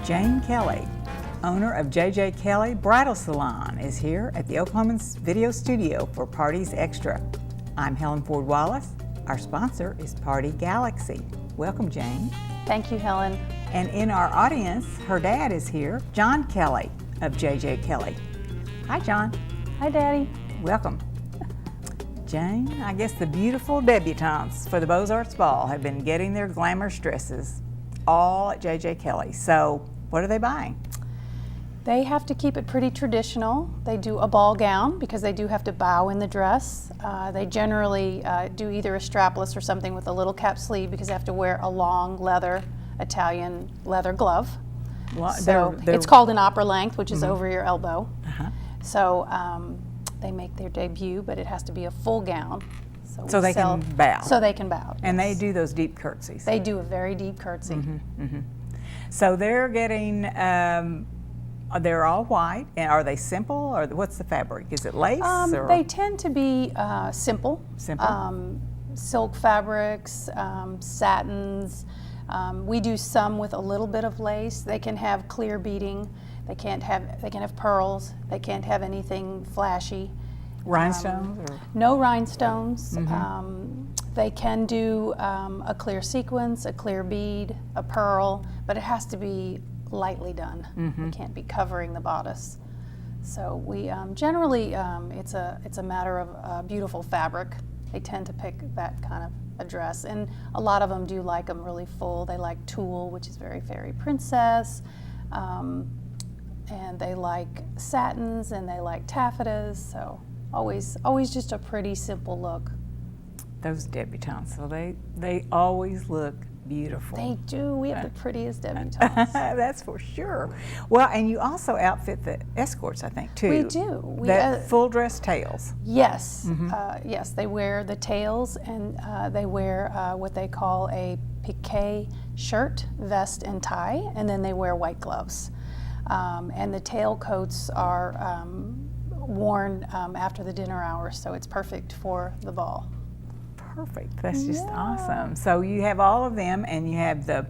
Jane Kelly, owner of JJ Kelly Bridal Salon, is here at the Oklahoman Video Studio for Parties Extra. I'm Helen Ford Wallace. Our sponsor is Party Galaxy. Welcome, Jane. Thank you, Helen. And in our audience, her dad is here, John Kelly of JJ Kelly. Hi, John. Hi, Daddy. Welcome. Jane, I guess the beautiful debutantes for the Beaux-Arts Ball have been getting their glamorous dresses all at JJ Kelly. So what are they buying? They have to keep it pretty traditional. They do a ball gown because they do have to bow in the dress. They generally do either a strapless or something with a little cap sleeve because they have to wear a long leather, Italian leather glove. Well, so it's called an opera length, which is over your elbow. So they make their debut, but it has to be a full gown. So they can bow. So they can bow. And they do those deep curtsies. They do a very deep curtsy. So they're getting, they're all white. And are they simple, or what's the fabric? Is it lace? Or? They tend to be simple. Silk fabrics, satins. We do some with a little bit of lace. They can have clear beading. They can have pearls. They can't have anything flashy. Rhinestones? No rhinestones. They can do a clear sequence, a clear bead, a pearl, but it has to be lightly done. It can't be covering the bodice. So we generally, it's a matter of beautiful fabric. They tend to pick that kind of a dress, and a lot of them do like them really full. They like tulle, which is very fairy princess. And they like satins, and they like taffetas, so always just a pretty simple look. Those debutantes, so they always look beautiful. They do. We have the prettiest debutantes. That's for sure. Well, and you also outfit the escorts, I think, too. We do. Full dress tails. Yes. Yes, they wear the tails, and they wear what they call a piqué shirt, vest, and tie, and then they wear white gloves. And the tail coats are worn after the dinner hours, so it's perfect for the ball. Perfect. That's just awesome. So you have all of them, and you have the,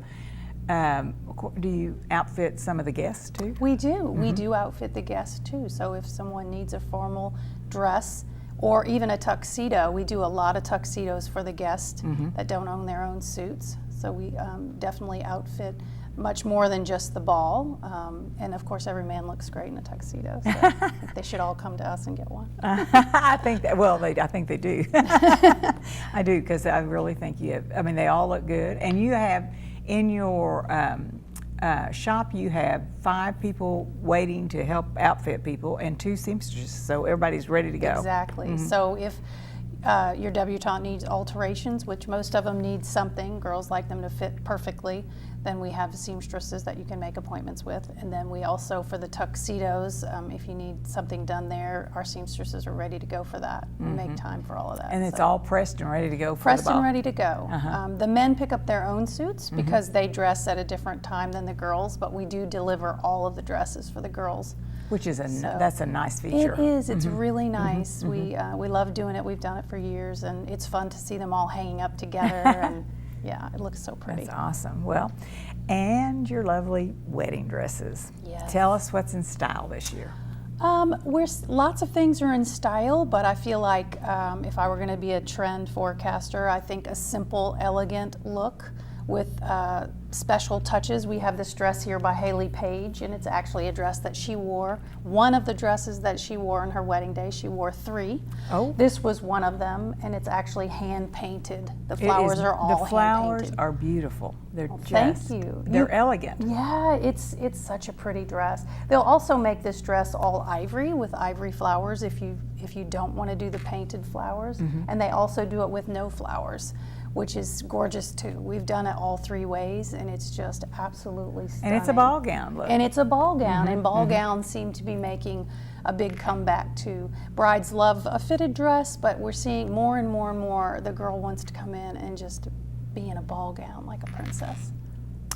do you outfit some of the guests too? We do. We do outfit the guests too. So if someone needs a formal dress or even a tuxedo, we do a lot of tuxedos for the guests that don't own their own suits. So we definitely outfit much more than just the ball, and of course every man looks great in a tuxedo, so they should all come to us and get one. I think that, well, I think they do. I do, because I really think you have, I mean, they all look good, and you have in your shop, you have 5 people waiting to help outfit people and 2 seamstresses, so everybody's ready to go. Exactly. So if your debutante needs alterations, which most of them need something, girls like them to fit perfectly, then we have seamstresses that you can make appointments with. And then we also, for the tuxedos, if you need something done there, our seamstresses are ready to go for that. We make time for all of that. And it's all pressed and ready to go for the pressed ball. and ready to go. The men pick up their own suits because they dress at a different time than the girls, but we do deliver all of the dresses for the girls. Which is that's a nice feature. It is. It's really nice. We love doing it. We've done it for years, and it's fun to see them all hanging up together. And yeah, it looks so pretty. That's awesome. Well, and your lovely wedding dresses. Yes. Tell us what's in style this year. Lots of things are in style, but I feel like if I were going to be a trend forecaster, I think a simple, elegant look with special touches. We have this dress here by Haley Page, and it's actually a dress that she wore. One of the dresses that she wore on her wedding day, she wore 3. Oh. This was one of them, and it's actually hand painted. The flowers are all hand painted. The flowers are beautiful. They're thank you. They're elegant. Yeah, it's such a pretty dress. They'll also make this dress all ivory with ivory flowers if you don't want to do the painted flowers, and they also do it with no flowers, which is gorgeous too. We've done it all 3 ways, and it's just absolutely stunning. And it's a ball gown look. And it's a ball gown, and ball gowns seem to be making a big comeback too. Brides love a fitted dress, but we're seeing more and more and more the girl wants to come in and just be in a ball gown like a princess.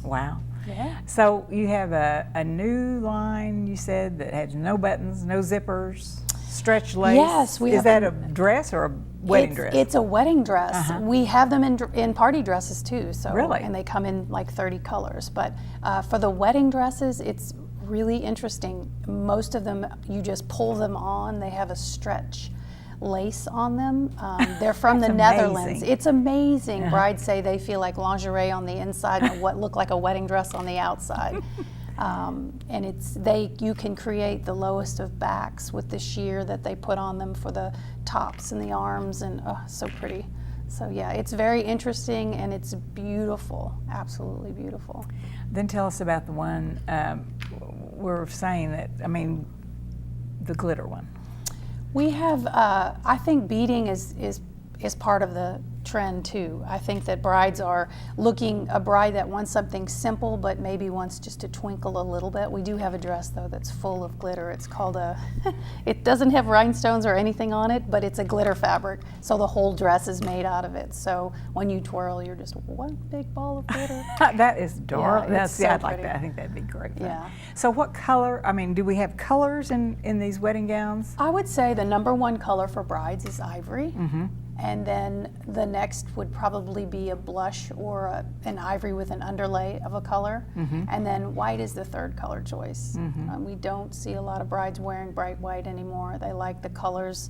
Wow. Yeah. So you have a new line, you said, that has no buttons, no zippers, stretch lace. Yes, we Is have that them. a dress or a wedding dress? It's a wedding dress. We have them in party dresses too. So Really? and they come in like 30 colors. But for the wedding dresses, it's really interesting. Most of them, you just pull them on. They have a stretch lace on them. They're from the Netherlands. amazing. It's amazing. Brides say they feel like lingerie on the inside and what look like a wedding dress on the outside. And you can create the lowest of backs with the sheer that they put on them for the tops and the arms, and oh, so pretty. So yeah, it's very interesting and it's beautiful, absolutely beautiful. Then tell us about the one we're saying that, I mean, the glitter one. We have, I think beading is part of the trend too. I think that brides are a bride that wants something simple but maybe wants just to twinkle a little bit. We do have a dress though that's full of glitter. It's called it doesn't have rhinestones or anything on it, but it's a glitter fabric. So the whole dress is made out of it. So when you twirl, you're just one big ball of glitter. That is darling. Yeah, it's so I'd like pretty. that. I think that'd be great fun. Yeah. So what color, I mean, do we have colors in these wedding gowns? I would say the #1 color for brides is ivory. And then the next would probably be a blush or an ivory with an underlay of a color. And then white is the third color choice. We don't see a lot of brides wearing bright white anymore. They like the colors,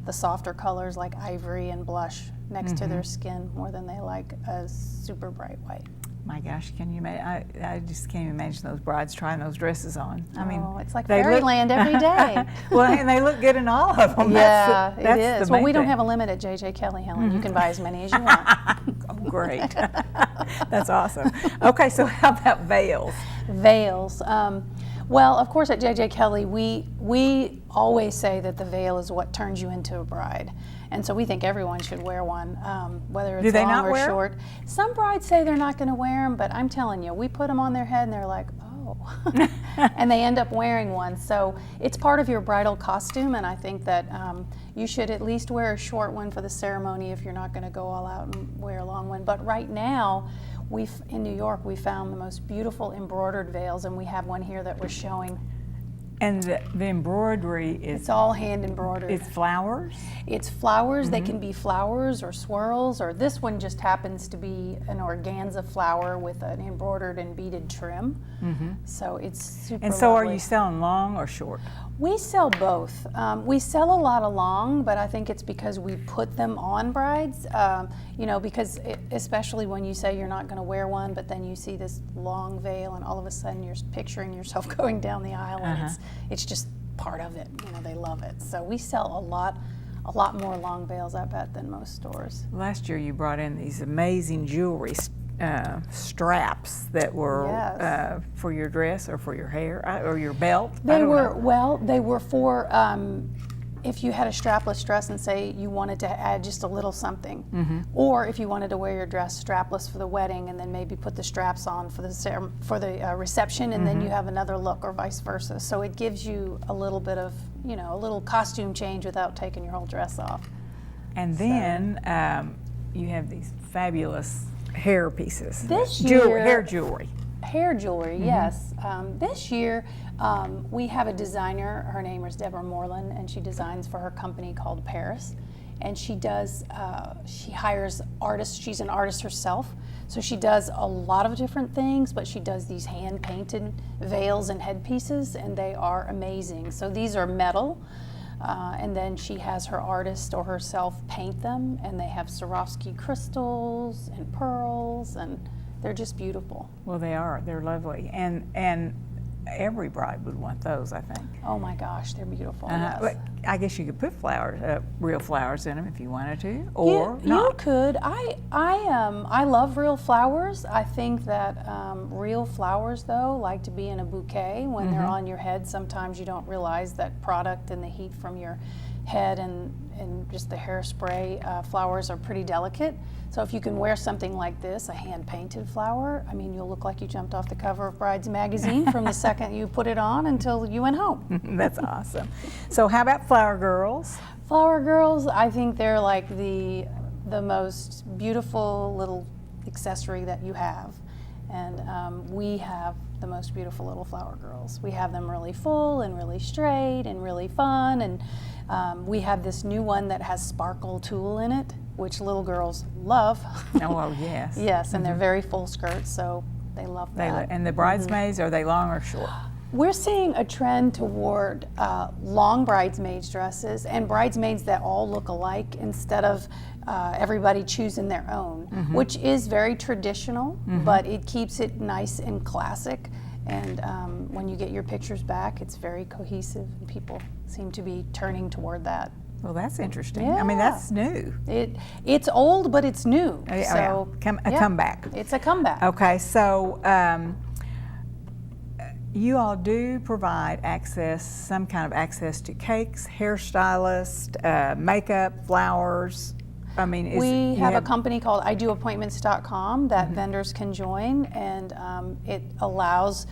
the softer colors like ivory and blush next to their skin more than they like a super bright white. My gosh, can you imagine? I just can't imagine those brides trying those dresses on. I mean, It's like they fairyland every day. Well, and they look good in all of them. Yeah, that's it is. The Well, main we don't thing. have a limit at JJ Kelly, Helen. You can buy as many as you want. Oh, great. That's awesome. Okay, so how about veils? Veils. Well, of course, at JJ Kelly, we always say that the veil is what turns you into a bride. And so we think everyone should wear one, whether it's Do they long not or wear 'em? short. Some brides say they're not going to wear them, but I'm telling you, we put them on their head and they're like, oh. And they end up wearing one. So it's part of your bridal costume, and I think that you should at least wear a short one for the ceremony if you're not going to go all out and wear a long one. But right now, in New York, we found the most beautiful embroidered veils, and we have one here that we're showing. And the embroidery is, It's all hand embroidered. it's flowers? It's flowers. They can be flowers or swirls, or this one just happens to be an organza flower with an embroidered and beaded trim. So it's super And so are lovely. you selling long or short? We sell both. We sell a lot of long, but I think it's because we put them on brides. Because especially when you say you're not going to wear one, but then you see this long veil, and all of a sudden you're picturing yourself going down the aisle, and it's just part of it. They love it. So we sell a lot more long veils, I bet, than most stores. Last year you brought in these amazing jewelry straps that were Yes. for your dress or for your hair or your belt. I They don't were know. they were for if you had a strapless dress and say you wanted to add just a little something, or if you wanted to wear your dress strapless for the wedding and then maybe put the straps on for the reception, and then you have another look, or vice versa. So it gives you a little bit of a little costume change without taking your whole dress off. And then you have these fabulous hair pieces. This hair jewelry. Hair jewelry, yes. This year, we have a designer. Her name is Deborah Moreland, and she designs for her company called Paris. And she hires artists. She's an artist herself. So she does a lot of different things, but she does these hand-painted veils and headpieces, and they are amazing. So these are metal. And then she has her artist or herself paint them, and they have Swarovski crystals and pearls, and they're just beautiful. Well, they are. They're lovely. And every bride would want those, I think. Oh my gosh, they're beautiful. But Yes. I guess you could put flowers, real flowers in them if you wanted to, or You not. could. I love real flowers. I think that real flowers, though, like to be in a bouquet when they're on your head. Sometimes you don't realize that product and the heat from your head and just the hairspray, flowers are pretty delicate. So if you can wear something like this, a hand-painted flower, I mean, you'll look like you jumped off the cover of Brides magazine from the second you put it on until you went home. That's awesome. So how about flower girls? Flower girls, I think they're like the most beautiful little accessory that you have. And we have the most beautiful little flower girls. We have them really full and really straight and really fun, and we have this new one that has sparkle tulle in it, which little girls love. Oh, yes. Yes, and they're very full skirts, so they love that. And the bridesmaids, are they long or short? We're seeing a trend toward long bridesmaids dresses and bridesmaids that all look alike instead of everybody choosing their own, which is very traditional, but it keeps it nice and classic. And when you get your pictures back, it's very cohesive, and people seem to be turning toward that. Well, that's interesting. I mean, that's new. It's old, but it's new. Oh, yeah. So A comeback. It's a comeback. Okay, so you all do provide access, some kind of access to cakes, hairstylist, makeup, flowers. I mean, we have a company called IDoAppointments.com that vendors can join, and it allows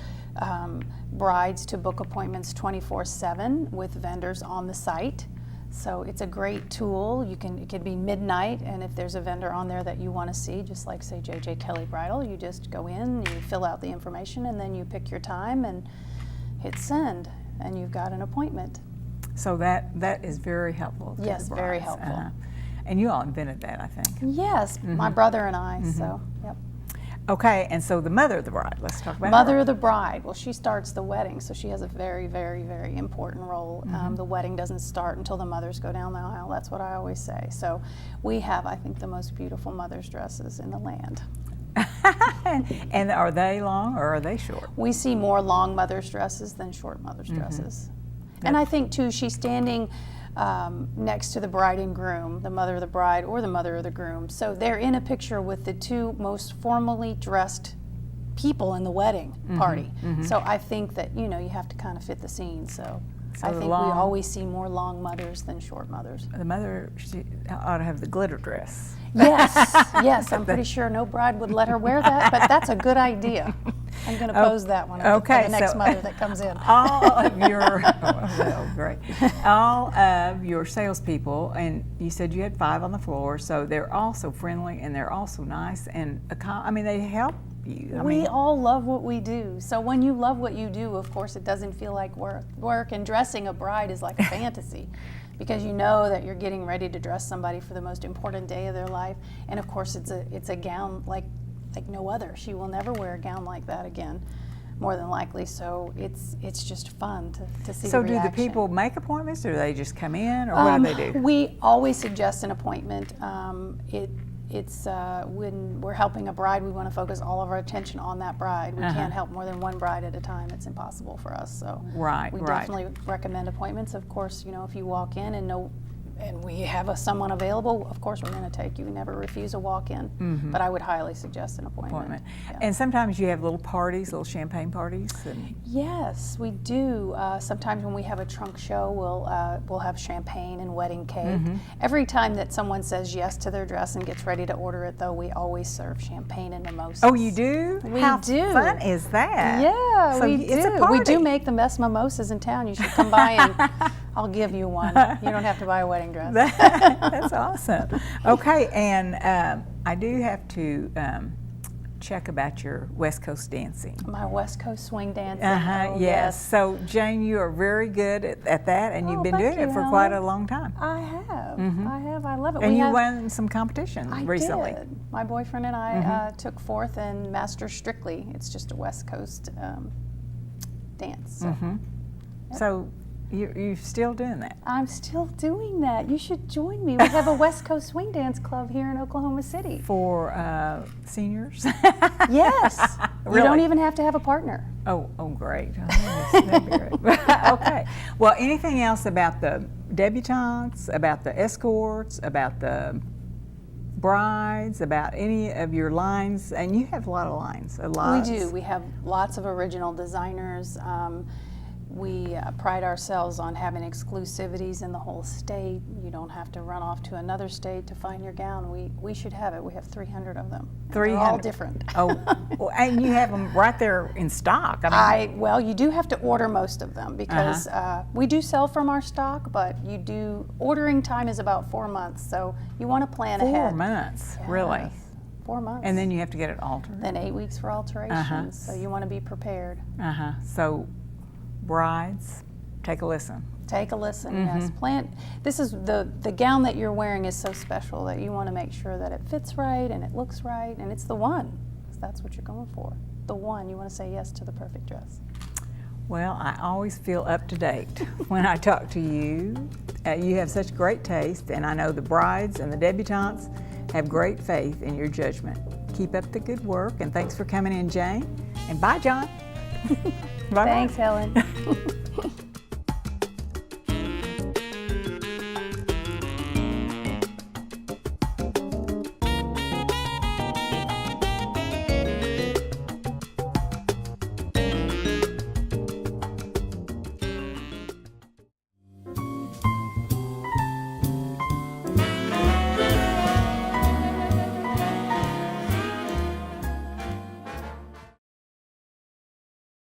brides to book appointments 24/7 with vendors on the site. So it's a great tool. It could be midnight, and if there's a vendor on there that you want to see, just like say JJ Kelly Bridal, you just go in, you fill out the information, and then you pick your time and hit send, and you've got an appointment. So that is very helpful. To Yes, the very brides. helpful. And you all invented that, I think. Yes, my brother and I. So, yep. Okay, and so the mother of the bride, let's talk about Mother her. of the bride. Well, she starts the wedding, so she has a very, very, very important role. The wedding doesn't start until the mothers go down the aisle. That's what I always say. So we have, I think, the most beautiful mother's dresses in the land. And are they long or are they short? We see more long mother's dresses than short mother's dresses. And I think, too, she's standing next to the bride and groom, the mother of the bride or the mother of the groom. So they're in a picture with the two most formally dressed people in the wedding party. So I think that, you have to kind of fit the scene. So I think we always see more long mothers than short mothers. The mother, she ought to have the glitter dress. Yes, yes, I'm pretty sure no bride would let her wear that, but that's a good idea. I'm going to pose that one for the next mother that comes in. All of your, all of your salespeople, and you said you had 5 on the floor, so they're all so friendly and they're all so nice, and I mean, they help you. We all love what we do. So when you love what you do, of course, it doesn't feel like work, and dressing a bride is like a fantasy. Because you know that you're getting ready to dress somebody for the most important day of their life, and of course it's a gown like no other. She will never wear a gown like that again, more than likely. So it's just fun to see. So the do the reaction. people make appointments, or do they just come in, or what do they do? We always suggest an appointment. It's when we're helping a bride, we want to focus all of our attention on that bride. We can't help more than one bride at a time. It's impossible for us. So we definitely recommend appointments. Of course, if you walk in and we have someone available, of course we're going to take you. We never refuse a walk-in, but I would highly suggest an appointment. Yeah. And sometimes you have little parties, little champagne parties. Yes, we do. Sometimes when we have a trunk show, we'll have champagne and wedding cake. Every time that someone says yes to their dress and gets ready to order it, though, we always serve champagne and mimosas. Oh, you do? How fun is that? Yeah, so we it's do. A party. We do make the best mimosas in town. You should come by and I'll give you one. You don't have to buy a wedding dress. That's awesome. Okay, and I do have to check about your West Coast dancing. My West Coast swing dancing. Yes. So, Jane, you are very good at that, and you've been doing it for quite a long time. I have. I love it. And you won some competition recently. I did. My boyfriend and I took 4th in Master Strictly. It's just a West Coast dance. So you're still doing that? I'm still doing that. You should join me. We have a West Coast swing dance club here in Oklahoma City. For seniors? Yes. Really? You don't even have to have a partner. Oh, great. That'd be great. Okay. Well, anything else about the debutantes, about the escorts, about the brides, about any of your lines? And you have a lot of lines. We do. We have lots of original designers. We pride ourselves on having exclusivities in the whole state. You don't have to run off to another state to find your gown. We should have it. We have 300 of them. 300. They're all different. Well, and you have them right there in stock. Well, you do have to order most of them because we do sell from our stock, but ordering time is about 4 months, so you want to plan ahead. 4 months, really? 4 months. And then you have to get it altered. Then 8 weeks for alterations, so you want to be prepared. So, brides, take a listen. Take a listen, yes. This is the gown that you're wearing is so special that you want to make sure that it fits right and it looks right, and it's the one, because that's what you're going for. The one. You want to say yes to the perfect dress. Well, I always feel up to date when I talk to you. You have such great taste, and I know the brides and the debutantes have great faith in your judgment. Keep up the good work, and thanks for coming in, Jane. And bye, John. Bye. Thanks, Helen.